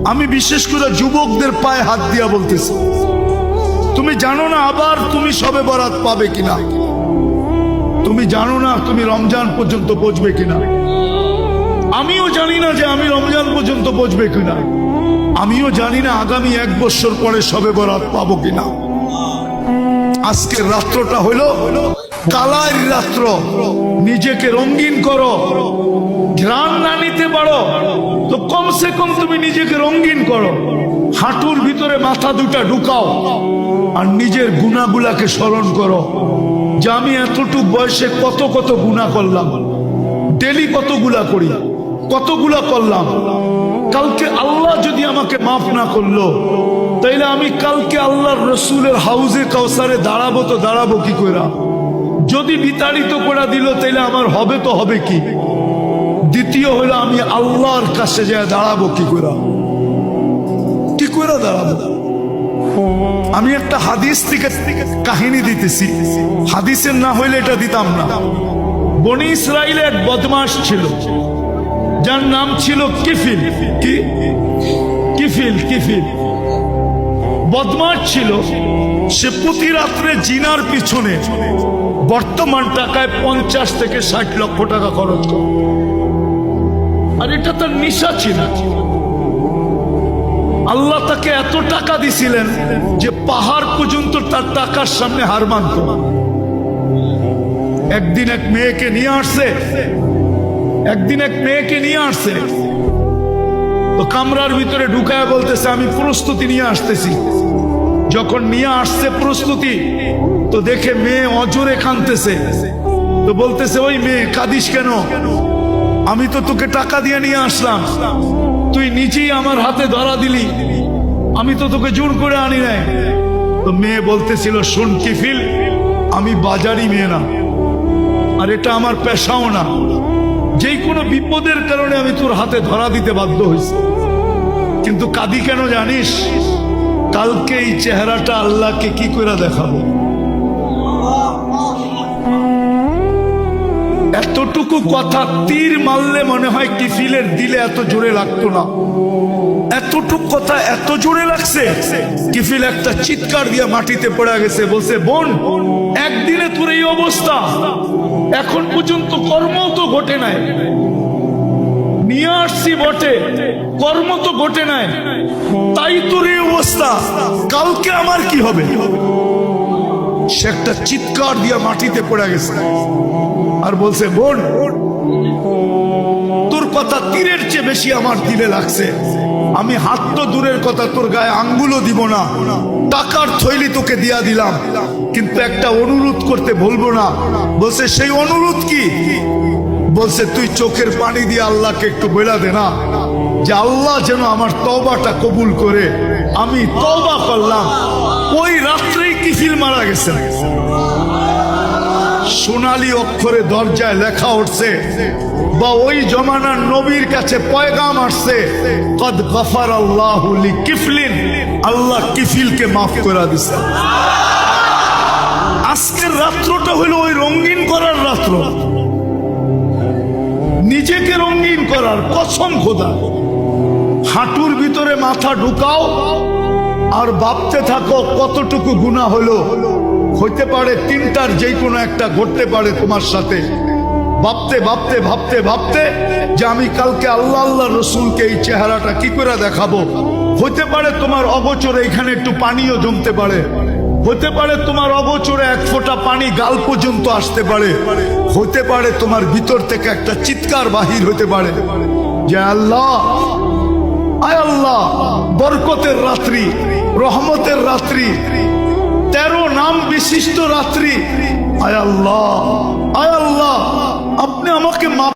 আমি বিশেষ করে যুবকদের পায়ে হাত দিয়া বলতেছি, তুমি জানো না আবার তুমি শবে বরাত পাবে কিনা, তুমি জানো না তুমি রমজান পর্যন্ত পৌঁছবে কিনা। আমিও জানি না যে আমি রমজান পর্যন্ত পৌঁছবে কিনা, আমিও জানি না আগামী 1 বছর পরে শবে বরাত পাবো কিনা। আজকের রাত্রটা হলো কালার রাত্র, নিজেকে রঙিন করো। ঘ্রাণ না নিতে পারো তো কমসে কম তুমি নিজেকে রঙিন করো, হাঁটুর ভিতরে মাথা দুটা ঢুকাও আর নিজের গুনাহগুলাকে স্মরণ করো যে আমি এতটুক বয়সে কত কত গুনাহ করলাম, ডেলি কতগুলা করি, কতগুলা করলাম। কালকে আল্লাহ যদি আমাকে মাফ না করলো তাইলে আমি কালকে আল্লাহর রসুলের হাউজে কাউসারে দাঁড়াবো তো দাঁড়াবো কি কইরা? যদি বিতাড়িত করে দিল তাইলে আমার হবে তো হবে কি? দ্বিতীয় হলো আমি আল্লাহর কাছে যায় দাঁড়াবো কি কইরা? কি কইরা দাঁড়াবো? আমি একটা হাদিস থেকে কাহিনী দিতেছি, হাদিসের না হইলে এটা দিতাম না। বনি ইসরাইলের এক বদমাশ ছিল যার নাম ছিল কিফিল। কি কিফিল? কিফিল বদমাশ ছিল। সে প্রতি রাত্রে জিনার পিছনে বর্তমান টাকায় 50 থেকে 60 লক্ষ টাকা খরচ করে, আর এটা তার নেশা ছিল। আল্লাহ তাকে এত টাকা দিছিলেন যে পাহাড় পর্যন্ত তার টাকার সামনে হার মানত। একদিন এক মেয়েকে নিয়ে আসছে, তো কামরার ভিতরে ঢুকায় বলতেছে আমি প্রস্তুতি নিয়ে আসতেছি। যখন নিয়ে আসছে প্রস্তুতি, তো দেখে মেয়ে অজরে কাঁদতেছে। তো বলতেছে ওই মেয়ে কাঁদিস কেন? আমি তো তোকে টাকা দিয়ে নিয়ে আসলাম, তুই নিজেই আমার হাতে ধরা দিলি, আমি তো তোকে জোর করে আনি নাই। তো মেয়ে বলতেছিল শোন কিফিল, আমি বাজারি মেয়ে না, আর এটা আমার পেশাও না, যে কোনো বিপদের কারণে আমি তোর হাতে ধরা দিতে বাধ্য হয়েছি। কিন্তু কাঁদি কেন জানিস? কালকে এই চেহারাটা আল্লাহকে কি করে দেখাবো। এতটুকু কথা তীর মারলে মনে হয় কিফিলের দিলে এত জোরে লাগতো না, এতটুকু কথা এত জোরে লাগছে। কিফিল একটা চিৎকার দিয়ে মাটিতে পড়ে গেছে, বলছে বোন একদিনে তোর এই অবস্থা, এখন পর্যন্ত কর্ম তো ঘটে নাই, নিয়ে আসছি বটে, কর্ম তো ঘটে নাই, তাই তোর এই অবস্থা, কালকে আমার কি হবে? সে একটা চিৎকার দিয়ে মাটিতে পড়ে গেছে আর বলছে বোন তোর কথা তীরের চেয়ে বেশি আমার দিলে লাগছে, আমি হাত তো দূরের কথা তোর গায়ে আঙ্গুলও দিব না, টাকার থৈলি তোকে দিয়া দিলাম, কিন্তু একটা অনুরোধ করতে বলবো না। বলছে সেই অনুরোধ কি? বলছে তুই চোখের পানি দিয়ে আল্লাহকে একটু বলে দে না যে আল্লাহ যেন আমার তওবাটা কবুল করে। আমি তওবা করলাম। ওই রাত্রেই কিফিল মারা গেছে। সোনালী অক্ষরে দরজায় লেখা উঠছে বা ওই জমানার নবীর কাছে পয়গাম আসছে, কদ গফারাল্লাহু লিকিফলিন, আল্লাহ কিফিলকে মাফ করে দিয়েছে। আজকের রাত্রটা হলো ওই রঙিন করার রাত্র, নিজেকে রঙিন করার। কসম খোদা, হাঁটুর ভিতরে মাথা ঢুকাও আর ভাবতে থাকো কতটুকু গুনাহ হলো। হইতে পারে 3টার যে কোনো একটা ঘটতে পারে তোমার সাথে। ভাবতে ভাবতে ভাবতে ভাবতে যে আমি কালকে আল্লাহ আল্লাহ রসুলকে এই চেহারাটা কি করে দেখাবো। হইতে পারে তোমার অগোচরে এখানে একটু পানিও জমতে পারে, হতে পারে তোমার অগোচরে 1 ফোঁটা পানি গাল পর্যন্ত আসতে পারে, হতে পারে তোমার ভিতর থেকে একটা চিৎকার বাহির হতে পারে যে আল্লাহ, আয় আল্লাহ, বরকতের রাত্রি, রহমতের রাত্রি, 13 নাম বিশিষ্ট রাত্রি, আয় আল্লাহ, আয় আল্লাহ, আপনি আমাকে মাফ